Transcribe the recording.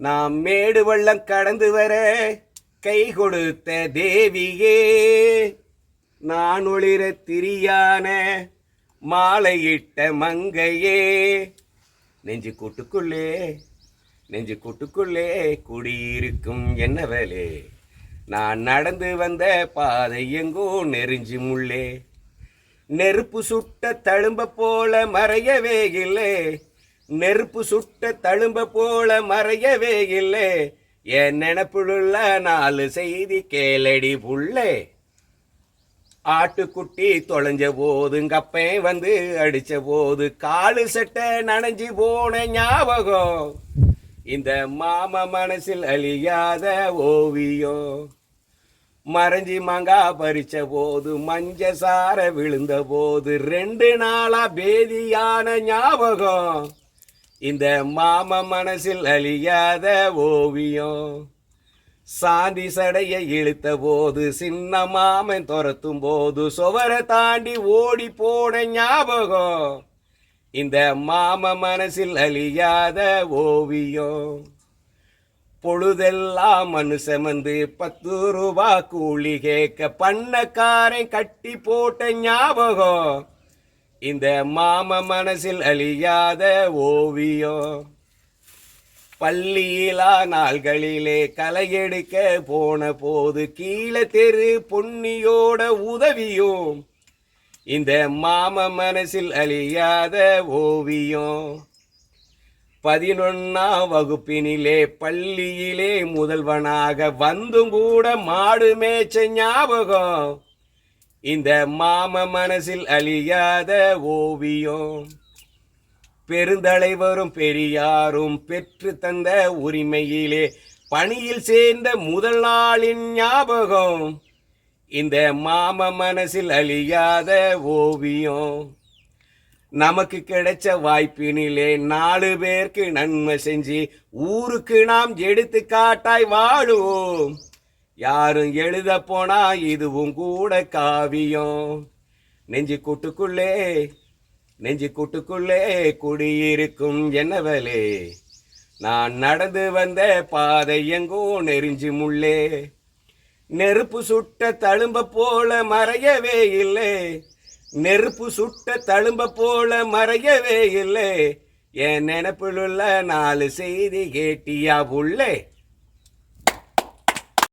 நாம் மேடு வெள்ளம் கடந்து வர கை கொடுத்த தேவியே, நான் ஒளிர திரியான மாலையிட்ட மங்கையே, நெஞ்சு கூட்டுக்குள்ளே குடியிருக்கும் என்னவளே, நான் நடந்து வந்த பாதை எங்கோ நெருஞ்சி முள்ளே, நெருப்பு சுட்ட தழும்ப போல மறையவே இல்லை, நெருப்பு சுட்ட தழும்ப போல மறையவே இல்லை, என் நினப்புள்ள 4 செய்தி கேளடி புள்ளே. ஆட்டுக்குட்டி தொலைஞ்ச போது கப்பேன் வந்து அடிச்ச போது காலு சட்டை நனைஞ்சி போன ஞாபகம், இந்த மாம மனசில் அழியாத ஓவியம். மறைஞ்சி மங்கா பறிச்ச போது மஞ்ச சார விழுந்த போது 2 நாளா பேதியான ஞாபகம், இந்த மாம மனசில் அழியாத ஓவியம். சாந்தி சடைய இழுத்த போது சின்ன மாமன் துரத்தும் போது சுவரை தாண்டி ஓடி போன ஞாபகம், இந்த மாம மனசில் அழியாத ஓவியம். பொழுதெல்லாம் மனுஷமந்து 10 ரூபா கூலி கேட்க பண்ணக்காரன் கட்டி போட்ட ஞாபகம், இந்த மாம மனசில் அழியாத ஓவியம். பள்ளியிலா நாள்களிலே கலையெடுக்க போன போது கீழே தெரு பொன்னியோட உதவியும், இந்த மாம மனசில் அழியாத ஓவியம். 11ஆம் வகுப்பினிலே பள்ளியிலே முதல்வனாக வந்தும் கூட மாடு மேய்ச்ச ஞாபகம், இந்த மாம மனசில் அழியாத ஓவியம். பெருந்தலைவரும் பெரியாரும் பெற்று தந்த உரிமையிலே பணியில் சேர்ந்த முதல் நாளின் ஞாபகம், இந்த மாம மனசில் அழியாத ஓவியம். நமக்கு கிடைச்ச வாய்ப்பினிலே 4 பேருக்கு நன்மை செஞ்சு ஊருக்கு நாம் எடுத்துக்காட்டாய் வாழுவோம், யாரும் எழுத போனா இதுவும் கூட காவியம். நெஞ்சு கூட்டுக்குள்ளே குடியிருக்கும் என்னவளே, நான் நடந்து வந்த பாதை எங்கோ நெருஞ்சி முள்ளே, நெருப்பு சுட்ட தழும்ப போல மறையவே இல்லை, நெருப்பு சுட்ட தழும்ப போல மறையவே இல்லை, என் நினப்பிலுள்ள 4 செய்தி கேட்டியா புள்ளே.